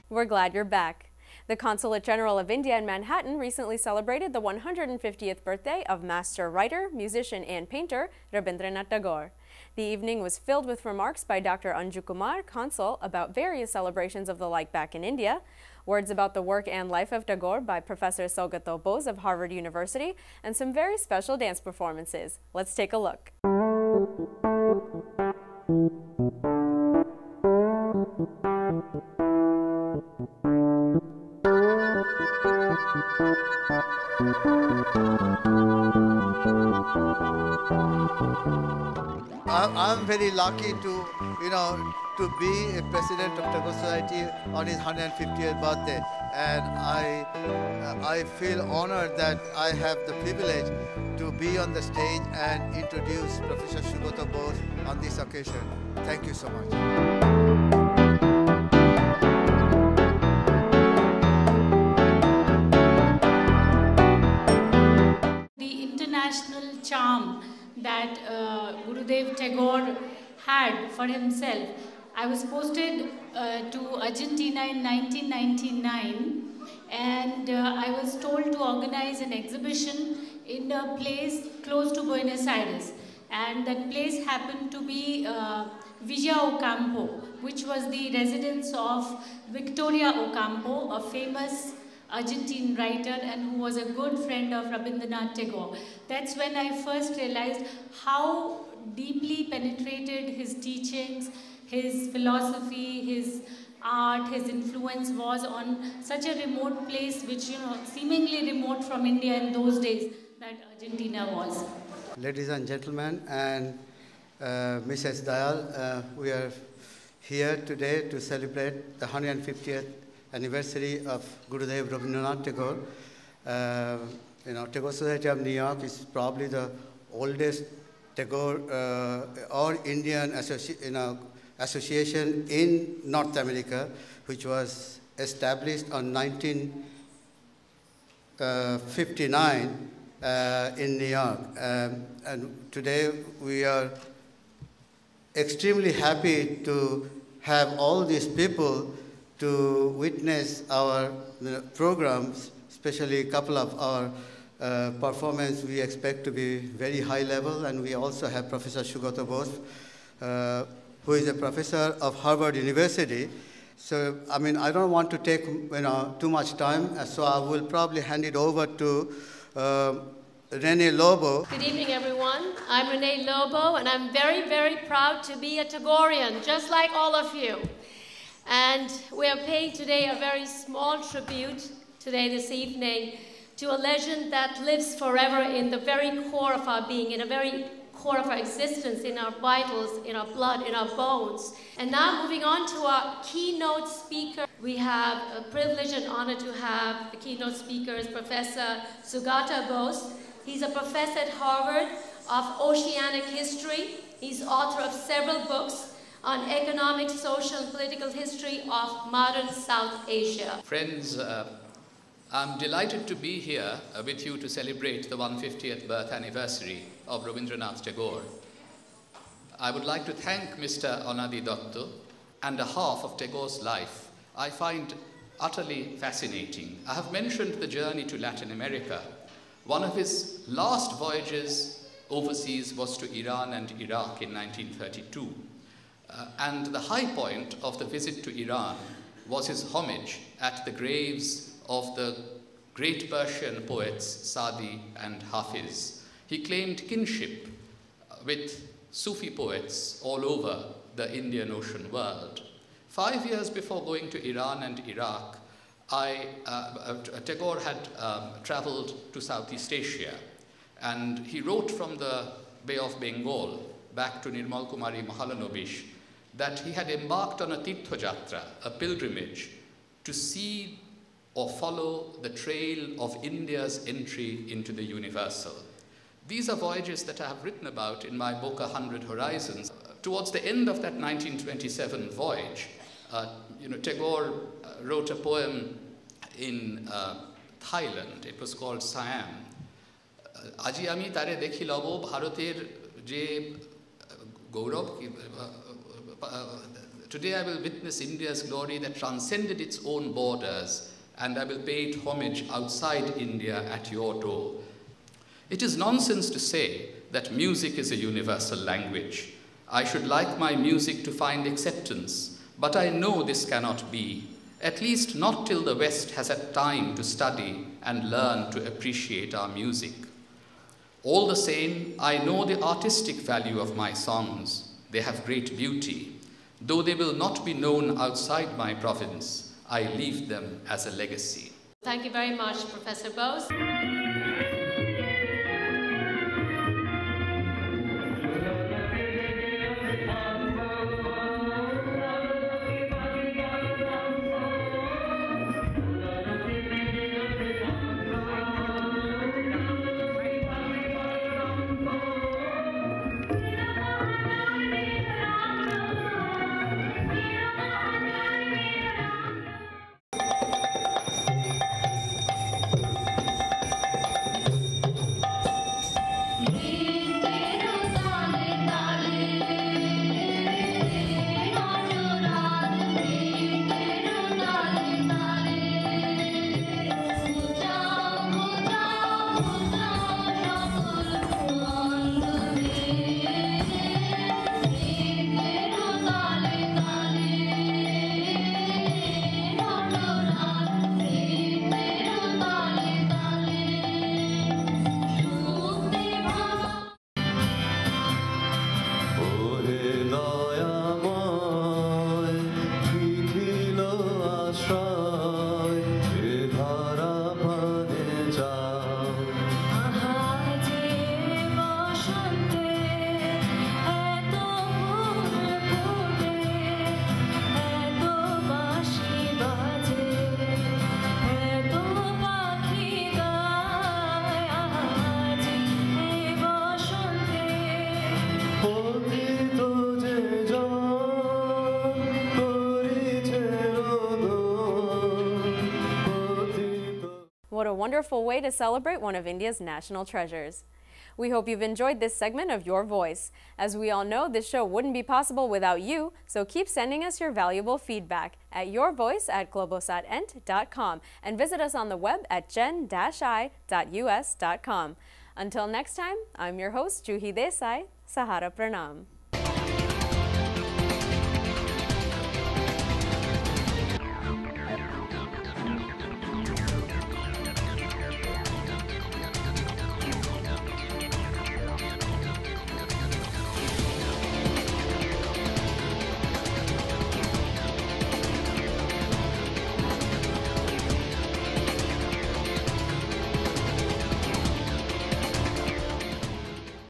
We're glad you're back. The Consulate General of India in Manhattan recently celebrated the 150th birthday of master writer, musician, and painter Rabindranath Tagore. The evening was filled with remarks by Dr. Anju Kumar, Consul, about various celebrations of the like back in India, words about the work and life of Tagore by Professor Saugato Bose of Harvard University, and some very special dance performances. Let's take a look. I'm very lucky to, to be a president of Tagore Society on his 150th birthday, and I feel honored that I have the privilege to be on the stage and introduce Professor Saugato Bose on this occasion. Thank you so much. International charm that Gurudev Tagore had for himself. I was posted to Argentina in 1999, and I was told to organize an exhibition in a place close to Buenos Aires, and that place happened to be Villa Ocampo, which was the residence of Victoria Ocampo, a famous Argentine writer and who was a good friend of Rabindranath Tagore. That's when I first realized how deeply penetrated his teachings, his philosophy, his art, his influence was on such a remote place, which, seemingly remote from India in those days, that Argentina was. Ladies and gentlemen, and Mrs. Dayal, we are here today to celebrate the 150th anniversary of Gurudev Rabindranath Tagore. Tagore Society of New York is probably the oldest Tagore or Indian association in North America, which was established on 1959 in New York. And today we are extremely happy to have all these people to witness our programs, especially a couple of our performance we expect to be very high level. And we also have Professor Saugato Bose, who is a professor of Harvard University. So, I don't want to take too much time, so I will probably hand it over to Renee Lobo. Good evening, everyone. I'm Renee Lobo, and I'm very, very proud to be a Tagorean, just like all of you. And we are paying today a very small tribute this evening, to a legend that lives forever in the very core of our being, in a very core of our existence, in our vitals, in our blood, in our bones. And now moving on to our keynote speaker, we have a privilege and honor to have the keynote speaker is Professor Saugato Bose. He's a professor at Harvard of Oceanic History. He's author of several books on economic, social, and political history of modern South Asia. Friends, I'm delighted to be here with you to celebrate the 150th birth anniversary of Rabindranath Tagore. I would like to thank Mr. Onadi Dotto and a half of Tagore's life I find utterly fascinating. I have mentioned the journey to Latin America. One of his last voyages overseas was to Iran and Iraq in 1932. And the high point of the visit to Iran was his homage at the graves of the great Persian poets Sadi and Hafiz. He claimed kinship with Sufi poets all over the Indian Ocean world. 5 years before going to Iran and Iraq, Tagore had traveled to Southeast Asia, and he wrote from the Bay of Bengal back to Nirmal Kumari Mahalanobish that he had embarked on a Tirthojatra, a pilgrimage, to see or follow the trail of India's entry into the universal. These are voyages that I have written about in my book, 100 Horizons. Towards the end of that 1927 voyage, Tagore wrote a poem in Thailand. It was called Siam. Aji ami tare dekhi labo bharoter je gaurav Today I will witness India's glory that transcended its own borders, and I will pay it homage outside India at your door. It is nonsense to say that music is a universal language. I should like my music to find acceptance, but I know this cannot be, at least not till the West has had time to study and learn to appreciate our music. All the same, I know the artistic value of my songs. They have great beauty. Though they will not be known outside my province, I leave them as a legacy. Thank you very much, Professor Bose. What a wonderful way to celebrate one of India's national treasures. We hope you've enjoyed this segment of Your Voice. As we all know, this show wouldn't be possible without you, so keep sending us your valuable feedback at yourvoice@globosatent.com and visit us on the web at gen-i.us.com. Until next time, I'm your host, Juhi Desai. Sahara Pranam.